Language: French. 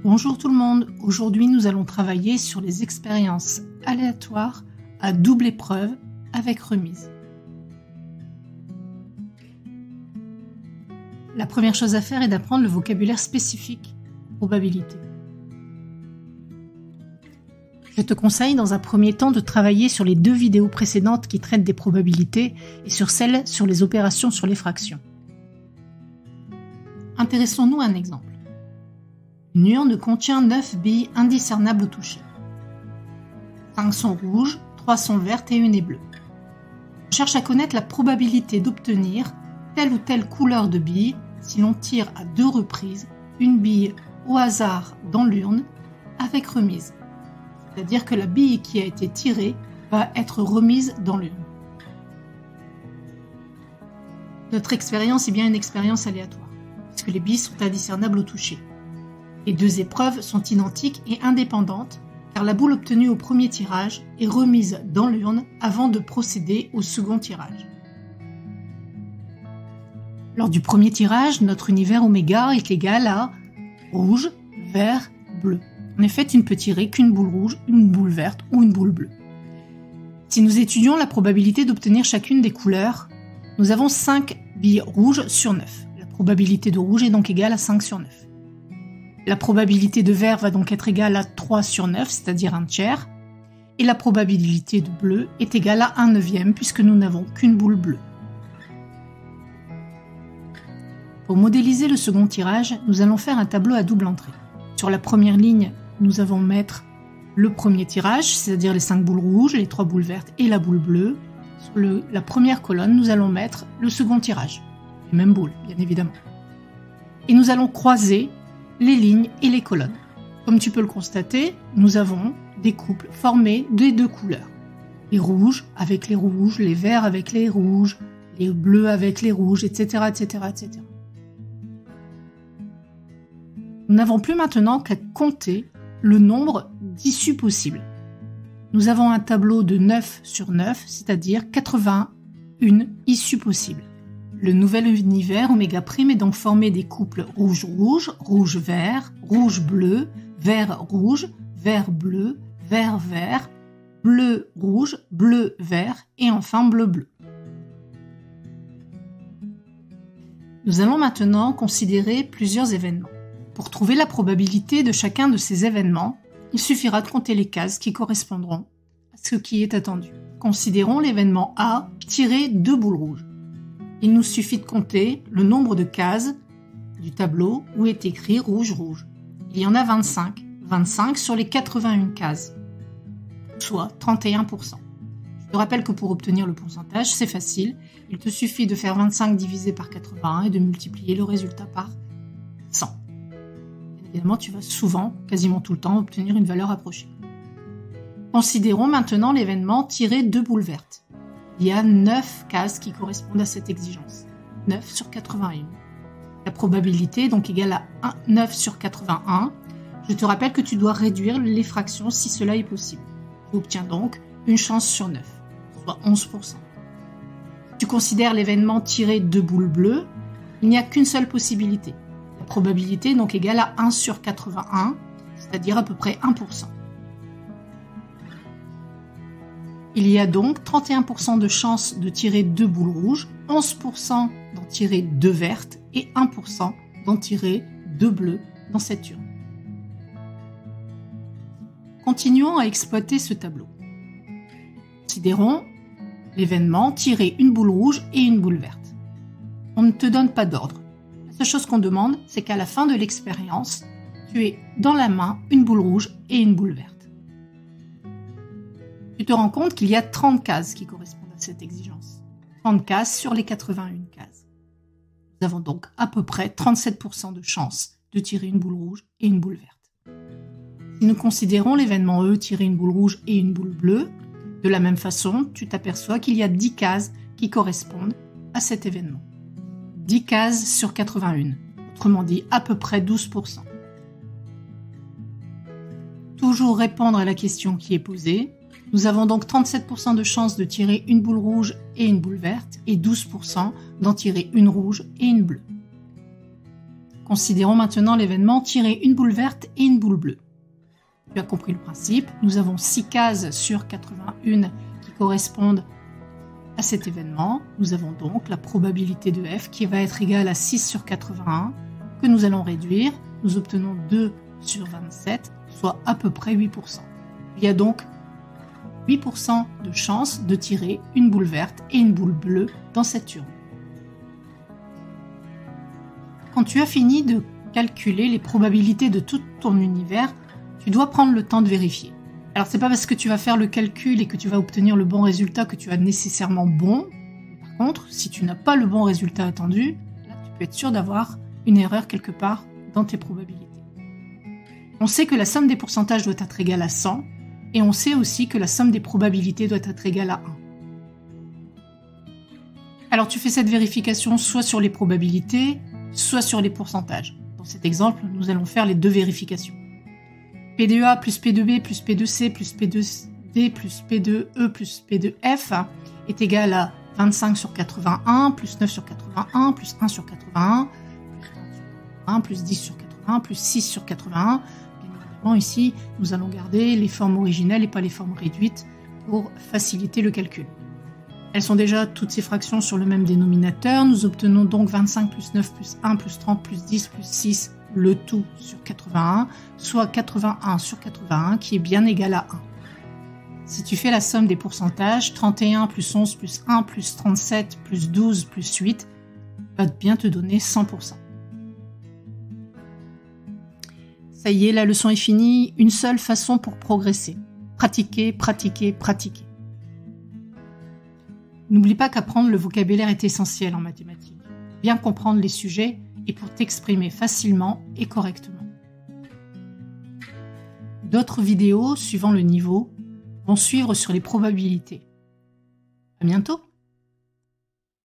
Bonjour tout le monde, aujourd'hui nous allons travailler sur les expériences aléatoires à double épreuve avec remise. La première chose à faire est d'apprendre le vocabulaire spécifique probabilité. Je te conseille dans un premier temps de travailler sur les 2 vidéos précédentes qui traitent des probabilités et sur celle sur les opérations sur les fractions. Intéressons-nous à un exemple. Une urne contient 9 billes indiscernables au toucher. 5 sont rouges, 3 sont vertes et 1 est bleue. On cherche à connaître la probabilité d'obtenir telle ou telle couleur de bille si l'on tire à 2 reprises une bille au hasard dans l'urne avec remise. C'est-à-dire que la bille qui a été tirée va être remise dans l'urne. Notre expérience est bien une expérience aléatoire, puisque les billes sont indiscernables au toucher. Les 2 épreuves sont identiques et indépendantes, car la boule obtenue au premier tirage est remise dans l'urne avant de procéder au second tirage. Lors du premier tirage, notre univers oméga est égal à rouge, vert, bleu. En effet, tu ne peux tirer qu'une boule rouge, une boule verte ou une boule bleue. Si nous étudions la probabilité d'obtenir chacune des couleurs, nous avons 5 billes rouges sur 9. La probabilité de rouge est donc égale à 5 sur 9. La probabilité de vert va donc être égale à 3 sur 9, c'est-à-dire un tiers. Et la probabilité de bleu est égale à 1/9 puisque nous n'avons qu'une boule bleue. Pour modéliser le second tirage, nous allons faire un tableau à double entrée. Sur la première ligne, nous allons mettre le premier tirage, c'est-à-dire les 5 boules rouges, les 3 boules vertes et la boule bleue. Sur la première colonne, nous allons mettre le second tirage, les mêmes boules, bien évidemment. Et nous allons croiser les lignes et les colonnes. Comme tu peux le constater, nous avons des couples formés des 2 couleurs. Les rouges avec les rouges, les verts avec les rouges, les bleus avec les rouges, etc., etc., etc. Nous n'avons plus maintenant qu'à compter le nombre d'issues possibles. Nous avons un tableau de 9 sur 9, c'est-à-dire 81 issues possibles. Le nouvel univers oméga' est donc formé des couples rouge-rouge, rouge-vert, rouge-bleu, vert-rouge, vert-bleu, vert-vert, bleu-rouge, bleu-vert et enfin bleu-bleu. Nous allons maintenant considérer plusieurs événements. Pour trouver la probabilité de chacun de ces événements, il suffira de compter les cases qui correspondront à ce qui est attendu. Considérons l'événement A, tirer 2 boules rouges. Il nous suffit de compter le nombre de cases du tableau où est écrit rouge-rouge. Il y en a 25. 25 sur les 81 cases, soit 31%. Je te rappelle que pour obtenir le pourcentage, c'est facile. Il te suffit de faire 25 divisé par 81 et de multiplier le résultat par 100. Évidemment, tu vas souvent, quasiment tout le temps, obtenir une valeur approchée. Considérons maintenant l'événement tirer 2 boules vertes. Il y a 9 cases qui correspondent à cette exigence. 9 sur 81. La probabilité est donc égale à 9 sur 81. Je te rappelle que tu dois réduire les fractions si cela est possible. Tu obtiens donc une chance sur 9, soit 11%. Tu considères l'événement tirer 2 boules bleues, il n'y a qu'une seule possibilité. La probabilité est donc égale à 1 sur 81, c'est-à-dire à peu près 1%. Il y a donc 31% de chances de tirer 2 boules rouges, 11% d'en tirer 2 vertes et 1% d'en tirer 2 bleues dans cette urne. Continuons à exploiter ce tableau. Considérons l'événement tirer une boule rouge et une boule verte. On ne te donne pas d'ordre. La seule chose qu'on demande, c'est qu'à la fin de l'expérience, tu aies dans la main une boule rouge et une boule verte. Tu te rends compte qu'il y a 30 cases qui correspondent à cette exigence. 30 cases sur les 81 cases. Nous avons donc à peu près 37% de chances de tirer une boule rouge et une boule verte. Si nous considérons l'événement E tirer une boule rouge et une boule bleue, de la même façon, tu t'aperçois qu'il y a 10 cases qui correspondent à cet événement. 10 cases sur 81, autrement dit à peu près 12%. Toujours répondre à la question qui est posée. Nous avons donc 37% de chances de tirer une boule rouge et une boule verte et 12% d'en tirer une rouge et une bleue. Considérons maintenant l'événement tirer une boule verte et une boule bleue. Tu as compris le principe, nous avons 6 cases sur 81 qui correspondent à cet événement. Nous avons donc la probabilité de f qui va être égale à 6 sur 81 que nous allons réduire. Nous obtenons 2 sur 27, soit à peu près 8%. Il y a donc 8% de chance de tirer une boule verte et une boule bleue dans cette urne. Quand tu as fini de calculer les probabilités de tout ton univers, tu dois prendre le temps de vérifier. Alors c'est pas parce que tu vas faire le calcul et que tu vas obtenir le bon résultat que tu as nécessairement bon. Par contre, si tu n'as pas le bon résultat attendu, là tu peux être sûr d'avoir une erreur quelque part dans tes probabilités. On sait que la somme des pourcentages doit être égale à 100 et on sait aussi que la somme des probabilités doit être égale à 1. Alors tu fais cette vérification soit sur les probabilités, soit sur les pourcentages. Dans cet exemple, nous allons faire les deux vérifications. P2A plus P2B plus P2C plus P2D plus P2E plus P2F est égal à 25 sur 81 plus 9 sur 81 plus 1 sur 81 plus 30 sur 81 plus 10 sur 81 plus 6 sur 81. Bien évidemment, ici, nous allons garder les formes originelles et pas les formes réduites pour faciliter le calcul. Elles sont déjà toutes ces fractions sur le même dénominateur. Nous obtenons donc 25 plus 9 plus 1 plus 30 plus 10 plus 6, le tout sur 81, soit 81 sur 81 qui est bien égal à 1. Si tu fais la somme des pourcentages, 31 plus 11 plus 1 plus 37 plus 12 plus 8 va bien te donner 100%. Ça y est, la leçon est finie. Une seule façon pour progresser. Pratiquer, pratiquer, pratiquer. N'oublie pas qu'apprendre le vocabulaire est essentiel en mathématiques. Bien comprendre les sujets et pour t'exprimer facilement et correctement. D'autres vidéos, suivant le niveau, vont suivre sur les probabilités. À bientôt!